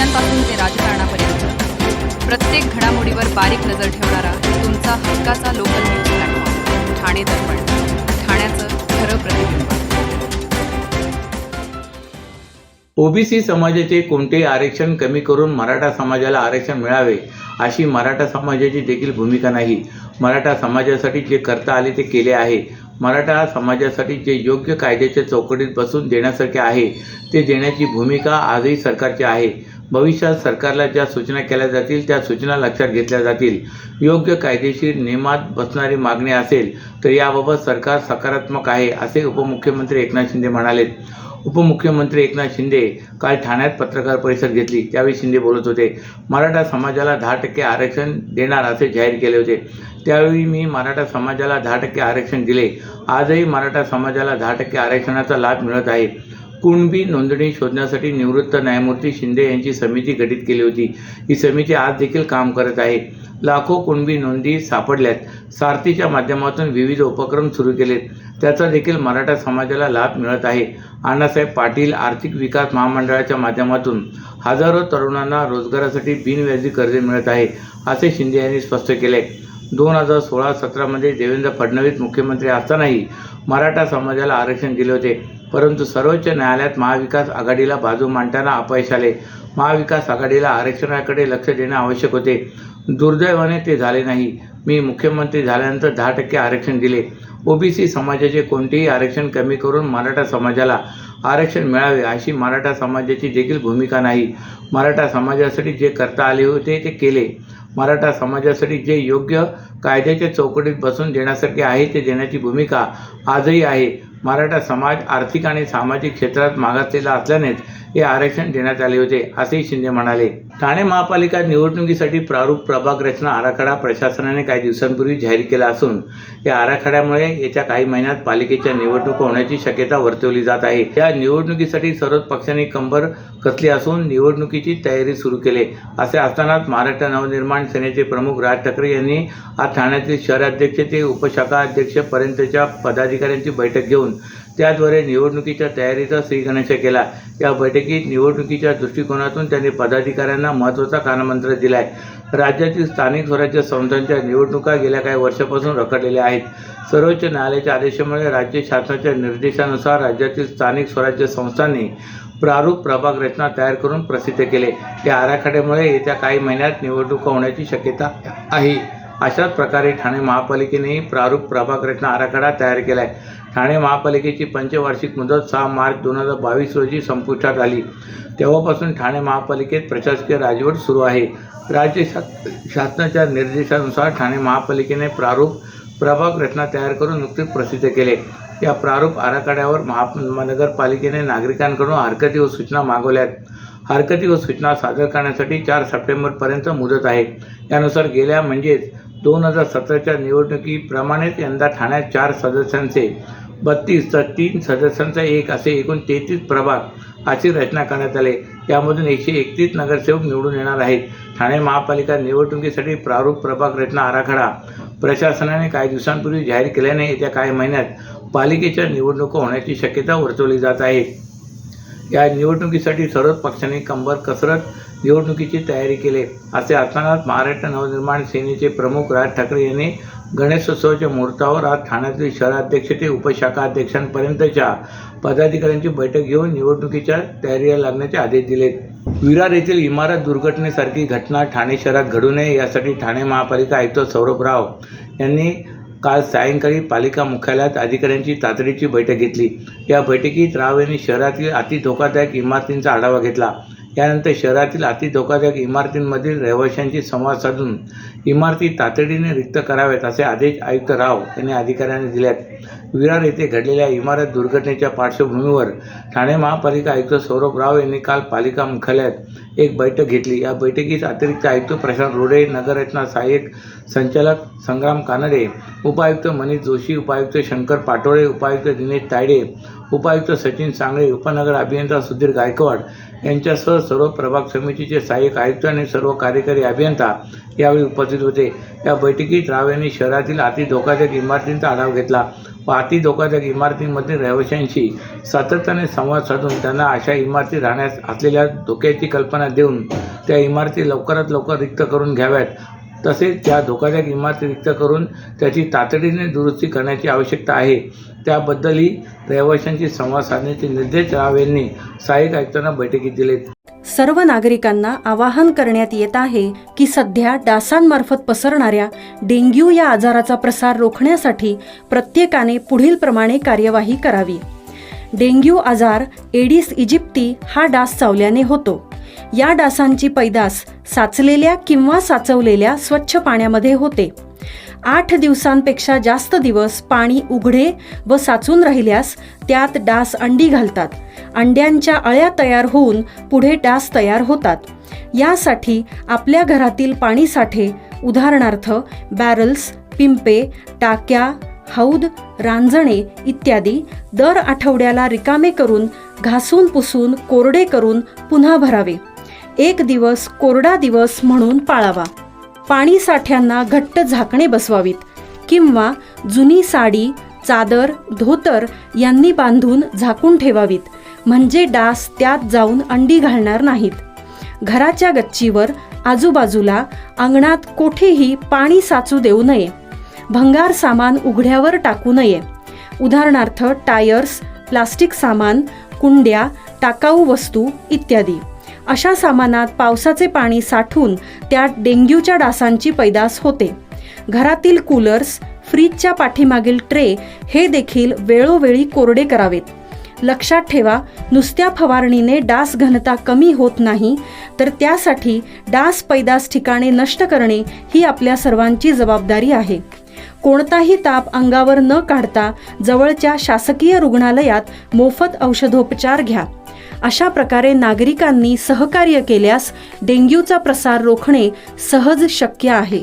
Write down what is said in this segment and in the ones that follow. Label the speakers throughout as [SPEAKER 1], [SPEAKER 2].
[SPEAKER 1] नेत्यांपासून ते राजकारणापर्यंत प्रत्येक घडामोडीवर बारीक नजर ठेवणारा तुमचा हक्काचा लोकल न्यूज प्लॅटफॉर्म ठाणे दर्पण, ठाण्याचं खरं प्रतिबिंब.
[SPEAKER 2] ओबीसी समाजाचे कोणतेही आरक्षण कमी करून मराठा समाजाला आरक्षण मिळावे अशी मराठा समाजाची देखील भूमिका नाही. मराठा समाजासाठी जे करता आले ते केले आहे. मराठा समाजासाठी जे योग्य कायद्याच्या चौकटीत बसून देण्यासारखे आहे ते देण्याची भूमिका आजही सरकारची आहे. भविष्यात सरकारला ज्या सूचना केल्या जातील त्या सूचना लक्षात घेतल्या जातील. योग्य कायदेशीर नियमात बसणारी मागणी असेल तर याबाबत सरकार सकारात्मक आहे असे उपमुख्यमंत्री एकनाथ शिंदे म्हणाले. उपमुख्यमंत्री एकनाथ शिंदे काल ठाण्यात पत्रकार परिषद घेतली. त्यावेळी शिंदे बोलत होते. मराठा समाजाला 10% आरक्षण देणार असे जाहीर केले होते. त्यावेळी मी मराठा समाजाला 10% आरक्षण दिले. आजही मराठा समाजाला 10% आरक्षणाचा लाभ मिळत आहे. कुणबी नोंदणी शोधण्यासाठी निवृत्त न्यायमूर्ती शिंदे यांची समिती गठीत केली होती. ही समिती आज देखील काम करत आहे. लाखो कुणबी नोंदी सापडल्यात. सारथीच्या माध्यमातून विविध उपक्रम सुरू केलेत. त्याचा देखील मराठा समाजाला लाभ मिळत आहे. अण्णासाहेब पाटील आर्थिक विकास महामंडळाच्या माध्यमातून हजारो तरुणांना रोजगारासाठी बिनव्याजी कर्ज मिळत आहे असे शिंदे यांनी स्पष्ट केले. 2016-17 देवेंद्र फडणवीस मुख्यमंत्री असतानाही मराठा समाजाला आरक्षण दिले होते, परंतु सर्वोच्च न्यायालयात महाविकास आघाडीला बाजू मांडताना अपयश आले. महाविकास आघाडीला आरक्षणाकडे लक्ष देणे आवश्यक होते. दुर्दैवाने ते झाले नाही. मी मुख्यमंत्री झाल्यानंतर 10% आरक्षण दिले. ओबीसी समाजाचे कोणतेही आरक्षण कमी करून मराठा समाजाला आरक्षण मिळावे अशी मराठा समाजाची देखील भूमिका नाही. मराठा समाजासाठी जे करता आले होते ते केले. मराठा समाजासाठी जे योग्य कायद्याच्या चौकटीत बसून देण्यासारखे आहे ते देण्याची भूमिका आजही आहे. मराठा समाज आर्थिक आणि सामाजिक क्षेत्रात मागासलेला असल्यानेच हे आरक्षण देण्यात आले होते असेही शिंदे म्हणाले. ठाणे महापालिका निवडणुकीसाठी प्रारूप प्रभाग रचना आराखडा प्रशासनाने काही दिवसांपूर्वी जाहीर केला असून या आराखड्यामुळे येत्या काही महिन्यात पालिकेच्या निवडणुका होण्याची शक्यता वर्तवली जात आहे. या निवडणुकीसाठी सर्वच पक्षांनी कंबर कसली असून निवडणुकीची तयारी सुरू केली. असे असतानाच महाराष्ट्र नवनिर्माण सेनेचे प्रमुख राज ठाकरे यांनी आज ठाण्यातील शहराध्यक्ष ते उपशाखा अध्यक्षपर्यंतच्या पदाधिकाऱ्यांची बैठक घेऊन त्याद्वारे निवडणुकीच्या तयारीचा श्रीगणेश केला. या बैठकीत निवडणुकीच्या दृष्टिकोनातून त्यांनी पदाधिकाऱ्यांना महत्त्वाचा कानमंत्र दिलाय. राज्यातील स्थानिक स्वराज्य संस्थांच्या निवडणुका गेल्या काही वर्षापासून रखडलेल्या आहेत. सर्वोच्च न्यायालयाच्या आदेशामुळे राज्य शासनाच्या निर्देशानुसार राज्यातील स्थानिक स्वराज्य संस्थांनी प्रारूप प्रभाग रचना तयार करून प्रसिद्ध केले. या आराखड्यामुळे येत्या काही महिन्यात निवडणुका होण्याची शक्यता आहे. अशाच प्रकारे ठाणे महापालिकेनेही प्रारूप प्रभाग रचना आराखडा तयार केला आहे. ठाणे महापालिकेची पंचवार्षिक मुदत 6 मार्च 2022 रोजी संपुष्टात आली. तेव्हापासून ठाणे महापालिकेत प्रशासकीय राजवट सुरू आहे. राज्य शासनाच्या निर्देशानुसार ठाणे महापालिकेने प्रारूप प्रभाग रचना तयार करून नुकतीच प्रसिद्ध केले. या प्रारूप आराखड्यावर महानगरपालिकेने नागरिकांकडून हरकती व सूचना मागवल्यात. हरकती व सूचना सादर करण्यासाठी 4 सप्टेंबरपर्यंत मुदत आहे. यानुसार गेल्या म्हणजेच 2017च्या निवडणुकीप्रमाणेच यंदा ठाण्यात 4 सदस्यांचे 32 तर 3 सदस्यांचा 1 असे एकूण 33 प्रभाग अशी रचना करण्यात आले. यामधून 131 नगरसेवक निवडून येणार आहेत. ठाणे महापालिका निवडणुकीसाठी प्रारूप प्रभाग रचना आराखडा प्रशासनाने काही दिवसांपूर्वी जाहीर केल्याने येत्या काही महिन्यात पालिकेच्या निवडणुका होण्याची शक्यता वर्तवली जात आहे. या निवडणुकीसाठी सर्वच पक्षांनी कंबर कसरत निवडणुकीची तयारी केली. असे असतानाच महाराष्ट्र नवनिर्माण सेनेचे प्रमुख राज ठाकरे यांनी गणेशोत्सवाच्या मुहूर्तावर आज ठाण्यातील शहराध्यक्ष ते उपशाखा अध्यक्षांपर्यंतच्या पदाधिकाऱ्यांची बैठक घेऊन निवडणुकीच्या तयारीला लागण्याचे आदेश दिलेत. विरार येथील इमारत दुर्घटनेसारखी घटना ठाणे शहरात घडू नये यासाठी ठाणे महापालिका आयुक्त सौरभ राव यांनी काल सायंकाळी पालिका मुख्यालयात अधिकाऱ्यांची तातडीची बैठक घेतली. या बैठकीत राव यांनी शहरातील अति धोकादायक इमारतींचा आढावा घेतला. यानंतर शहरातील अति धोकादायक इमारतींमधील रहिवाशांशी संवाद साधून इमारती तातडीने रिक्त कराव्यात असे आदेश आयुक्त राव यांनी अधिकाऱ्यांनी दिलेत. विरार येथे घडलेल्या इमारत दुर्घटनेच्या पार्श्वभूमीवर ठाणे महापालिका आयुक्त सौरभ राव यांनी काल पालिका मुख्यालयात एक बैठक घेतली. या बैठकीत अतिरिक्त आयुक्त प्रशांत रोडे, नगररचना सहाय्यक संचालक संग्राम कानडे, उपायुक्त मनीष जोशी, उपायुक्त शंकर पाटोळे, उपायुक्त दिनेश तायडे, उपायुक्त सचिन सांगळे, उपनगर अभियंता सुधीर गायकवाड यांच्यासह सर्व प्रभाग समितीचे सहाय्यक आयुक्त आणि सर्व कार्यकारी अभियंता यावेळी उपस्थित होते. या बैठकीत राव यांनी शहरातील अति धोकादायक इमारतींचा आढावा घेतला. अति धोकादायक इमारतींमध्ये रहिवाशांशी सातत्याने संवाद साधून त्यांना अशा इमारती राहण्यास असलेल्या धोक्याची कल्पना देऊन त्या इमारती लवकरात लवकर रिक्त करून घ्याव्यात. तसेच त्या धोकादायक इमारती रिक्त करून त्याची तातडीने दुरुस्ती करण्याची आवश्यकता आहे. त्याबद्दलही रहिवाशांशी संवाद साधण्याचे निर्देश राव यांनी सहाय्यक आयुक्तांना बैठकीत दिले.
[SPEAKER 3] सर्व नागरिकांना आवाहन करण्यात येत आहे की सध्या डासांमार्फत पसरणाऱ्या डेंग्यू या आजाराचा प्रसार रोखण्यासाठी प्रत्येकाने पुढीलप्रमाणे कार्यवाही करावी. डेंग्यू आजार एडिस इजिप्ती हा डास चावल्याने होतो. या डासांची पैदास साचलेल्या किंवा साचवलेल्या स्वच्छ पाण्यामध्ये होते. 8 दिवसांपेक्षा जास्त दिवस पाणी उघडे व साचून राहिल्यास त्यात डास अंडी घालतात. अंड्यांच्या अळ्या तयार होऊन पुढे डास तयार होतात. यासाठी आपल्या घरातील पाणीसाठे उदाहरणार्थ बॅरल्स, पिंपे, टाक्या, हौद, रांजणे इत्यादी दर आठवड्याला रिकामे करून घासून पुसून कोरडे करून पुन्हा भरावे. 1 दिवस कोरडा दिवस म्हणून पाळावा. पाणी साठ्यांना घट्ट झाकणे बसवावीत किंवा जुनी साडी, चादर, धोतर यांनी बांधून झाकून ठेवावीत, म्हणजे डास त्यात जाऊन अंडी घालणार नाहीत. घराच्या गच्चीवर, आजूबाजूला, अंगणात कोठेही पाणी साचू देऊ नये. भंगार सामान उघड्यावर टाकू नये. उदाहरणार्थ टायर्स, प्लास्टिक सामान, कुंड्या, टाकाऊ वस्तू इत्यादी. अशा सामानात पावसाचे पाणी साठून त्यात डेंग्यूच्या डासांची पैदास होते. घरातील कूलर्स, फ्रीजच्या पाठीमागील ट्रे हे देखील वेळोवेळी कोरडे करावेत. लक्षात ठेवा, नुसत्या फवारणीने डास घनता कमी होत नाही, तर त्यासाठी डास पैदास ठिकाणे नष्ट करणे ही आपल्या सर्वांची जबाबदारी आहे. कोणताही ताप अंगावर न काढता जवळच्या शासकीय रुग्णालयात मोफत औषधोपचार घ्या. अशा प्रकारे नागरिकांनी सहकार्य केल्यास डेंग्यूचा प्रसार रोखणे सहज शक्य आहे.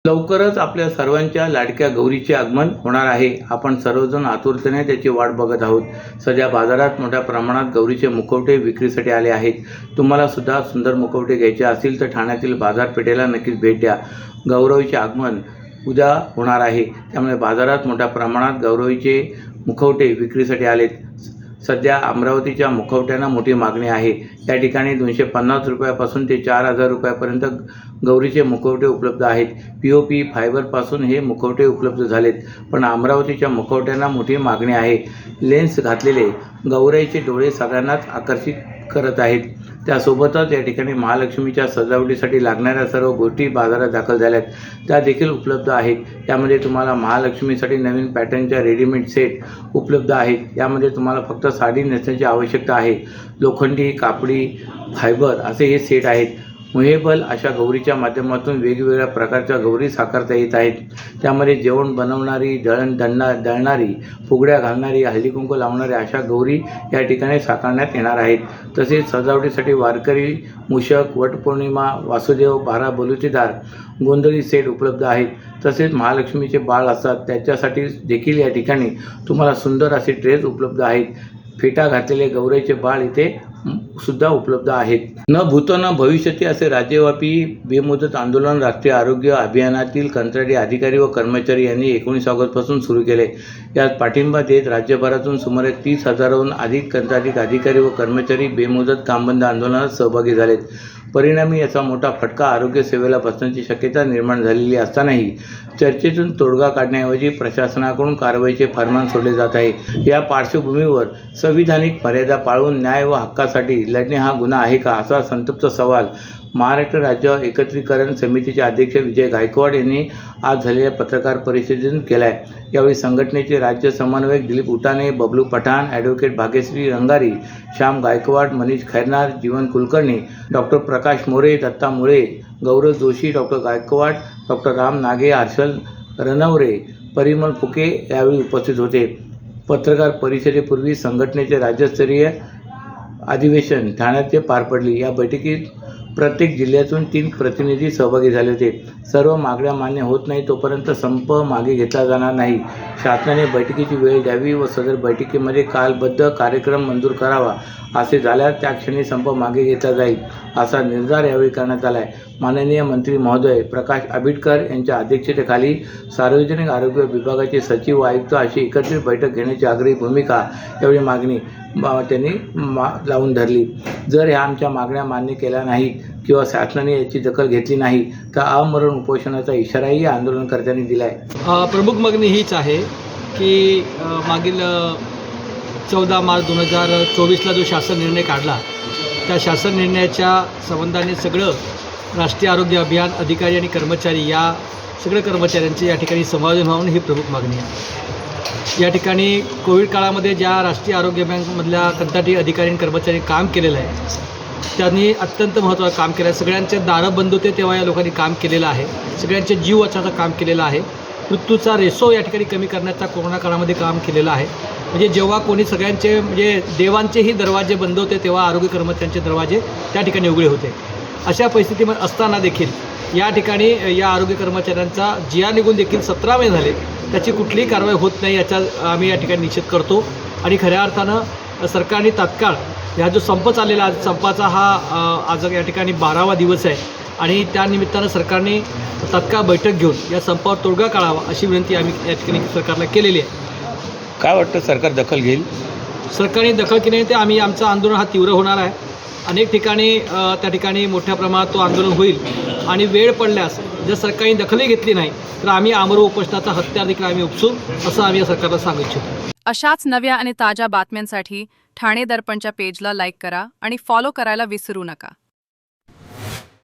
[SPEAKER 2] लवकरच आपल्या सर्वांच्या लाडक्या गौरीचे आगमन होणार आहे. आपण सर्वजण आतुरतेने त्याची वाट बघत आहोत. सध्या बाजारात मोठ्या प्रमाणात गौरीचे मुखवटे विक्रीसाठी आले आहेत. तुम्हाला सुद्धा सुंदर मुखवटे घ्यायचे असतील तर ठाण्यातील बाजारपेठेला नक्कीच भेट द्या. गौरवीचे आगमन उद्या होणार आहे, त्यामुळे बाजारात मोठ्या प्रमाणात गौरवीचे मुखवटे विक्रीसाठी आलेत. सध्या अमरावतीच्या मुखवट्यांना मोठी मागणी आहे. या ठिकाणी 250 रुपयापासून ते 4000 रुपयापर्यंत गौरीचे मुखवटे उपलब्ध आहेत. POP फायबरपासून हे मुखवटे उपलब्ध झालेत. पण अमरावतीच्या मुखवट्यांना मोठी मागणी आहे. लेन्स घातलेले गौराईचे डोळे सगळ्यांनाच आकर्षित करत आहेत. त्यासोबतच या ठिकाणी महालक्ष्मीच्या सजावटीसाठी लागणाऱ्या सर्व गोष्टी बाजारात दाखल झाल्यात, त्या देखील उपलब्ध आहेत. यामध्ये तुम्हाला महालक्ष्मीसाठी नवीन पॅटर्नच्या रेडीमेड सेट उपलब्ध आहेत. यामध्ये तुम्हाला फक्त साडी नेसण्याची आवश्यकता आहे. लोखंडी, कापडी, फायबर असे हे सेट आहेत. मुहेबल अशा गौरीच्या माध्यमातून वेगवेगळ्या प्रकारच्या गौरी साकारता येत आहेत. त्यामध्ये जेवण बनवणारी, दळणारी, फुगड्या घालणारी, हळदी कुंकू लावणारी अशा गौरी या ठिकाणी साकारण्यात येणार आहेत. तसेच सजावटीसाठी वारकरी, मूषक, वटपौर्णिमा, वासुदेव, 12 बलुतेदार, गोंधळी सेट उपलब्ध आहेत. तसेच महालक्ष्मीचे बाळ असतात त्याच्यासाठी देखील या ठिकाणी तुम्हाला सुंदर असे ड्रेस उपलब्ध आहेत. फेटा घातलेले गौराईचे बाळ इथे सुद्धा उपलब्ध आहेत. न भूतो न भविष्यती असे राज्यव्यापी बेमुदत आंदोलन राष्ट्रीय आरोग्य अभियानातील कंत्राटी अधिकारी व कर्मचारी यांनी 19 ऑगस्टपासून सुरू केले. यात पाठिंबा देत राज्यभरातून सुमारे 30,000हून अधिक कंत्राटी अधिकारी व कर्मचारी बेमुदत कामबंद आंदोलनात सहभागी झालेत. परिणामी याचा मोठा फटका आरोग्य सेवेला बसण्याची शक्यता निर्माण झालेली असतानाही चर्चेतून तोडगा काढण्याऐवजी प्रशासनाकडून कारवाईचे फरमान सोडले जात आहे. या पार्श्वभूमीवर संविधानिक मर्यादा पाळून न्याय व हक्कासाठी लढणे हा गुन्हा आहे का, असा संतप्त सवाल महाराष्ट्र राज्य एकत्रीकरण समितीचे अध्यक्ष विजय गायकवाड यांनी आज झालेल्या पत्रकार परिषदेतून केला आहे. यावेळी संघटनेचे राज्य समन्वयक दिलीप उटाणे, बबलू पठाण, ॲडव्होकेट भाग्यश्री रंगारी, श्याम गायकवाड, मनीष खैरनार, जीवन कुलकर्णी, डॉक्टर प्रकाश मोरे, दत्ता मुळे, गौरव जोशी, डॉक्टर गायकवाड, डॉक्टर राम नागे, हर्षल रनवरे, परिमल फुके यावेळी उपस्थित होते. पत्रकार परिषदेपूर्वी संघटनेचे राज्यस्तरीय अधिवेशन ठाण्यात पार पडली. या बैठकीत प्रत्येक जिल्ह्यातून 3 प्रतिनिधी सहभागी झाले होते. सर्व मागण्या मान्य होत नाही तोपर्यंत संप मागे घेतला जाणार नाही. शासनाने बैठकीची वेळ द्यावी व सदर बैठकीमध्ये कालबद्ध कार्यक्रम मंजूर करावा. असे झाल्यास त्या क्षणी संप मागे घेतला जाईल असा निर्धार यावेळी करण्यात आला आहे. माननीय मंत्री महोदय प्रकाश आंबेडकर यांच्या अध्यक्षतेखाली सार्वजनिक आरोग्य विभागाचे सचिव व आयुक्त अशी एकत्रित बैठक घेण्याची आग्रही भूमिका यावेळी मागणी त्यांनी लावून धरली. जर ह्या आमच्या मागण्या मान्य केल्या नाहीत किंवा शासनाने याची दखल घेतली नाही तर आमरण उपोषणाचा इशाराही आंदोलनकर्त्यांनी दिला आहे.
[SPEAKER 4] प्रमुख मागणी हीच आहे की मागील 14 मार्च 2024ला जो शासन निर्णय काढला त्या शासन निर्णयाच्या संबंधाने सगळं राष्ट्रीय आरोग्य अभियान अधिकारी आणि कर्मचारी या सगळ्या कर्मचाऱ्यांचे या ठिकाणी समावेश व्हावं ही प्रमुख मागणी आहे. या ठिकाणी कोविड काळामध्ये ज्या राष्ट्रीय आरोग्य अभियानमधल्या कंत्राटी अधिकारी आणि कर्मचारी काम केलेलं आहे त्यांनी अत्यंत महत्त्वाचं काम केलं आहे. सगळ्यांचे दारं बंद होते तेव्हा या लोकांनी काम केलेलं आहे. सगळ्यांचे जीव वाचवण्याचं काम केलेलं आहे. मृत्यूचा रेशो या ठिकाणी कमी करण्याचा कोरोना काळामध्ये काम केलेलं आहे. म्हणजे जेव्हा कोणी सगळ्यांचे म्हणजे देवांचेही दरवाजे बंद होते तेव्हा आरोग्य कर्मचाऱ्यांचे दरवाजे त्या ठिकाणी उघडे होते. अशा परिस्थितीमध्ये असताना देखील या ठिकाणी या आरोग्य कर्मचाऱ्यांचा जिया निघून देखील 17 महिने झाले त्याची कुठलीही कारवाई होत नाही याचा आम्ही या ठिकाणी निषेध करतो. आणि खऱ्या अर्थानं सरकारने तात्काळ हा जो संप चाललेला आज संपाचा हा आज या ठिकाणी 12वा दिवस आहे आणि त्यानिमित्तानं सरकारने तात्काळ बैठक घेऊन या संपावर तोडगा काढावा अशी विनंती आम्ही या ठिकाणी सरकारला केलेली आहे.
[SPEAKER 2] काय वाटतं सरकार दखल घेईल?
[SPEAKER 4] सरकारने दखल केली नाही तर आम्ही आमचं आंदोलन हा तीव्र होणार आहे. अनेक ठिकाणी त्या ठिकाणी मोठ्या प्रमाणात तो आंदोलन होईल आणि वेळ पडल्यास जर सरकारने दखलही घेतली नाही तर आम्ही आमरण उपोषणाचा हत्यार देखील आम्ही उपसू असं आम्ही या सरकारला सांगू इच्छितो.
[SPEAKER 1] अशाच नव्या आणि ताज्या बातम्यांसाठी ठाणे दर्पणच्या पेजला लाईक करा आणि फॉलो करायला विसरू नका.